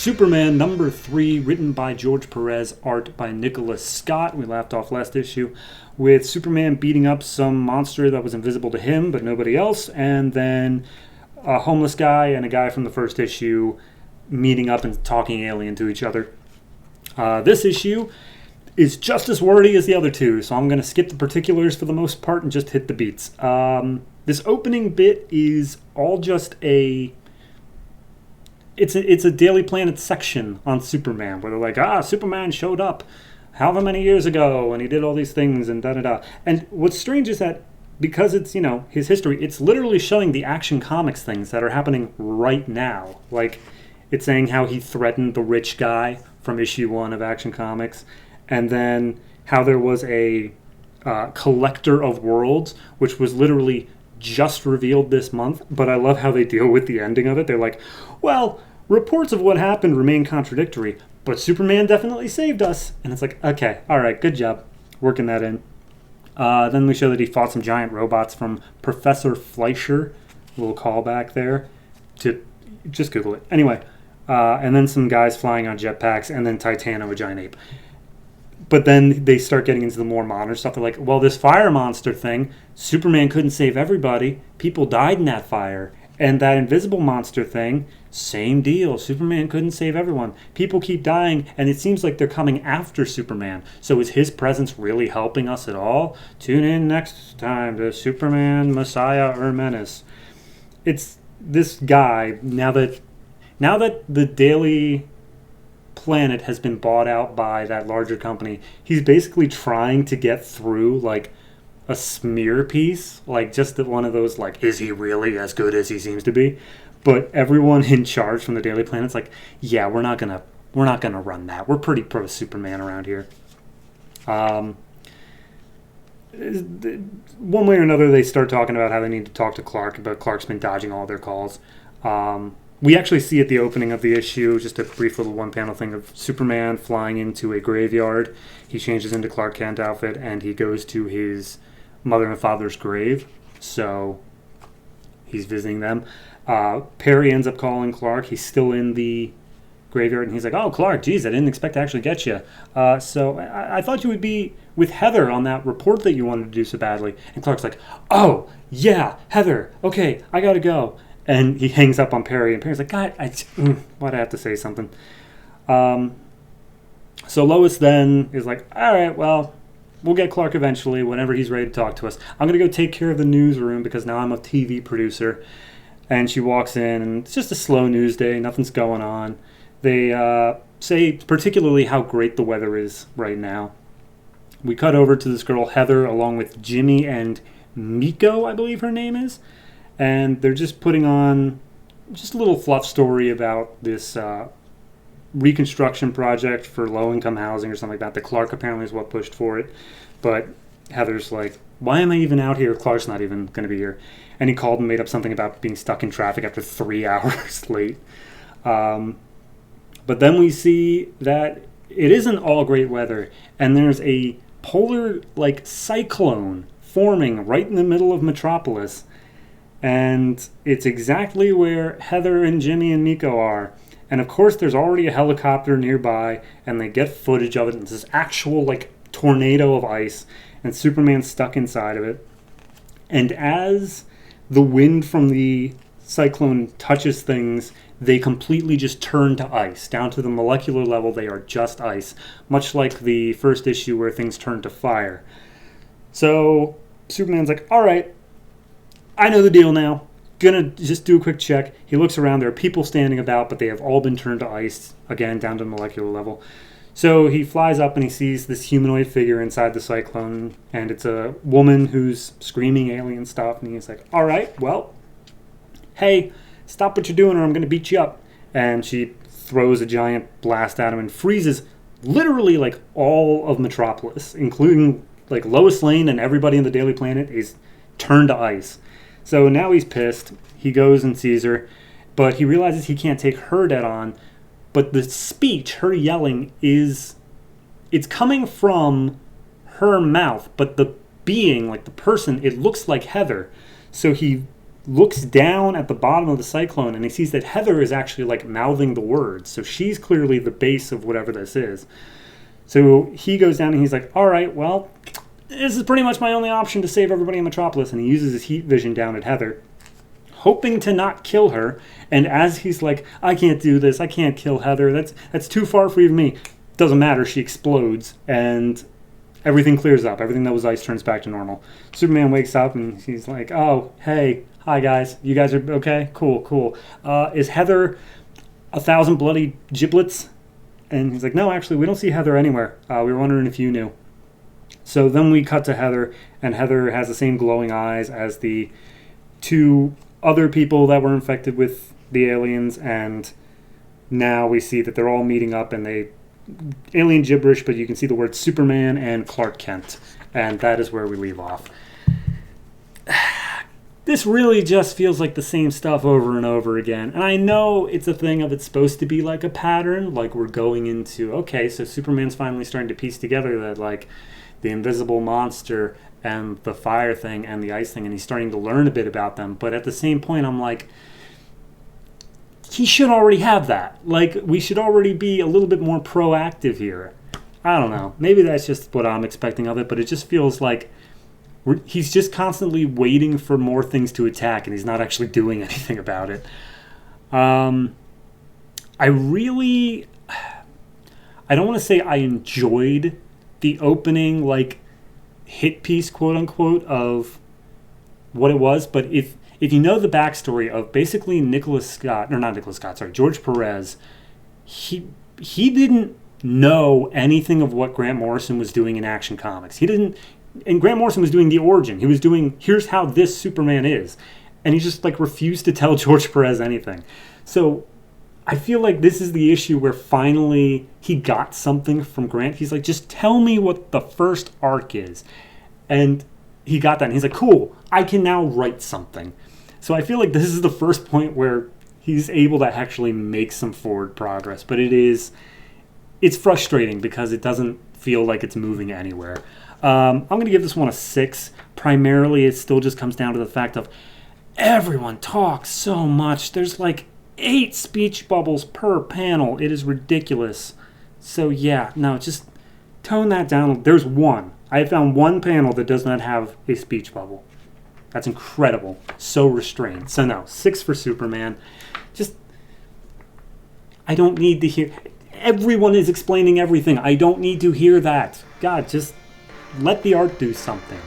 Superman number 3, written by George Perez, art by Nicholas Scott. We left off last issue with Superman beating up some monster that was invisible to him, but nobody else, and then a homeless guy and a guy from the first issue meeting up and talking alien to each other. This issue is just as wordy as the other two, so I'm going to skip the particulars for the most part and just hit the beats. This opening bit is all just It's a Daily Planet section on Superman, where they're like, Superman showed up however many years ago, and he did all these things, and da-da-da. And what's strange is that because it's, his history, it's literally showing the Action Comics things that are happening right now. Like, it's saying how he threatened the rich guy from issue 1 of Action Comics, and then how there was a Collector of Worlds, which was literally just revealed this month, but I love how they deal with the ending of it. They're like, well, reports of what happened remain contradictory, but Superman definitely saved us. And it's like, okay, all right, good job working that in. Then we show that he fought some giant robots from Professor Fleischer. A little callback there. Just Google it. Anyway, and then some guys flying on jetpacks, and then Titano, a giant ape. But then they start getting into the more modern stuff. They're like, well, this fire monster thing, Superman couldn't save everybody. People died in that fire. And that invisible monster thing, same deal. Superman couldn't save everyone. People keep dying, and it seems like they're coming after Superman. So is his presence really helping us at all? Tune in next time to Superman, Messiah, or Menace. It's this guy, now that the Daily Planet has been bought out by that larger company, he's basically trying to get through like a smear piece, like just one of those, like, is he really as good as he seems to be? But everyone in charge from the Daily Planet's like, yeah, we're not gonna run that. We're pretty pro Superman around here. One way or another, they start talking about how they need to talk to Clark, but Clark's been dodging all their calls. We actually see at the opening of the issue, just a brief little one-panel thing of Superman flying into a graveyard. He changes into Clark Kent outfit, and he goes to his mother and father's grave. So he's visiting them. Perry ends up calling Clark. He's still in the graveyard, and he's like, oh, Clark, geez, I didn't expect to actually get you. So I thought you would be with Heather on that report that you wanted to do so badly. And Clark's like, oh, yeah, Heather. Okay, I gotta go. And he hangs up on Perry, and Perry's like, God, why'd I have to say something? So Lois then is like, all right, well, we'll get Clark eventually, whenever he's ready to talk to us. I'm going to go take care of the newsroom because now I'm a TV producer. And she walks in, and it's just a slow news day. Nothing's going on. They say particularly how great the weather is right now. We cut over to this girl, Heather, along with Jimmy and Miko, I believe her name is. And they're just putting on just a little fluff story about this reconstruction project for low-income housing or something like that. The Clark apparently is what pushed for it. But Heather's like, why am I even out here? Clark's not even going to be here. And he called and made up something about being stuck in traffic after 3 hours late. But then we see that it isn't all great weather. And there's a polar, cyclone forming right in the middle of Metropolis. And it's exactly where Heather and Jimmy and Miko are. And of course, there's already a helicopter nearby, and they get footage of it. And it's this actual, tornado of ice, and Superman's stuck inside of it. And as the wind from the cyclone touches things, they completely just turn to ice. Down to the molecular level, they are just ice. Much like the first issue where things turn to fire. So Superman's like, all right, I know the deal now. Gonna just do a quick check. He looks around. There are people standing about, but they have all been turned to ice, again, down to molecular level. So he flies up and he sees this humanoid figure inside the cyclone, and it's a woman who's screaming alien stuff, and he's like, all right, well, hey, stop what you're doing or I'm going to beat you up. And she throws a giant blast at him and freezes literally, all of Metropolis, including, Lois Lane and everybody in the Daily Planet is turned to ice. So now he's pissed. He goes and sees her, but he realizes he can't take her dead on. But the speech, her yelling, it's coming from her mouth, but the being, the person, it looks like Heather. So he looks down at the bottom of the cyclone and he sees that Heather is actually like mouthing the words. So she's clearly the base of whatever this is. So he goes down and he's like, all right, well, this is pretty much my only option to save everybody in Metropolis. And he uses his heat vision down at Heather, hoping to not kill her. And as he's like, I can't do this, I can't kill Heather, that's too far for even me. Doesn't matter, she explodes and everything clears up. Everything that was ice turns back to normal. Superman wakes up and he's like, oh, hey, hi guys. You guys are okay? Cool. Is Heather 1,000 bloody giblets? And he's like, no, actually, we don't see Heather anywhere. We were wondering if you knew. So then we cut to Heather, and Heather has the same glowing eyes as the 2 other people that were infected with the aliens, and now we see that they're all meeting up and they alien gibberish, but you can see the words Superman and Clark Kent, and that is where we leave off. This really just feels like the same stuff over and over again, and I know it's a thing of it's supposed to be like a pattern, like we're going into, okay, so Superman's finally starting to piece together that like the invisible monster and the fire thing and the ice thing, and he's starting to learn a bit about them, but at the same point I'm like, he should already have that. Like, we should already be a little bit more proactive here. I don't know. Maybe that's just what I'm expecting of it, but it just feels like he's just constantly waiting for more things to attack, and he's not actually doing anything about it. I don't want to say I enjoyed the opening, like, hit piece, quote unquote, of what it was, but if you know the backstory of basically George Perez, he didn't know anything of what Grant Morrison was doing in Action Comics. And Grant Morrison was doing the origin. He was doing, here's how this Superman is. And he just like refused to tell George Perez anything. So I feel like this is the issue where finally he got something from Grant. He's like, just tell me what the first arc is. And he got that. And he's like, cool, I can now write something. So I feel like this is the first point where he's able to actually make some forward progress. But it's frustrating because it doesn't feel like it's moving anywhere. I'm going to give this one a 6. Primarily, it still just comes down to the fact of everyone talks so much. There's like 8 speech bubbles per panel. It is ridiculous. So yeah, no, just tone that down. There's one. I found one panel that does not have a speech bubble. That's incredible. So restrained. So no, 6 for Superman. Just, I don't need to hear, everyone is explaining everything. I don't need to hear that. God, just let the art do something.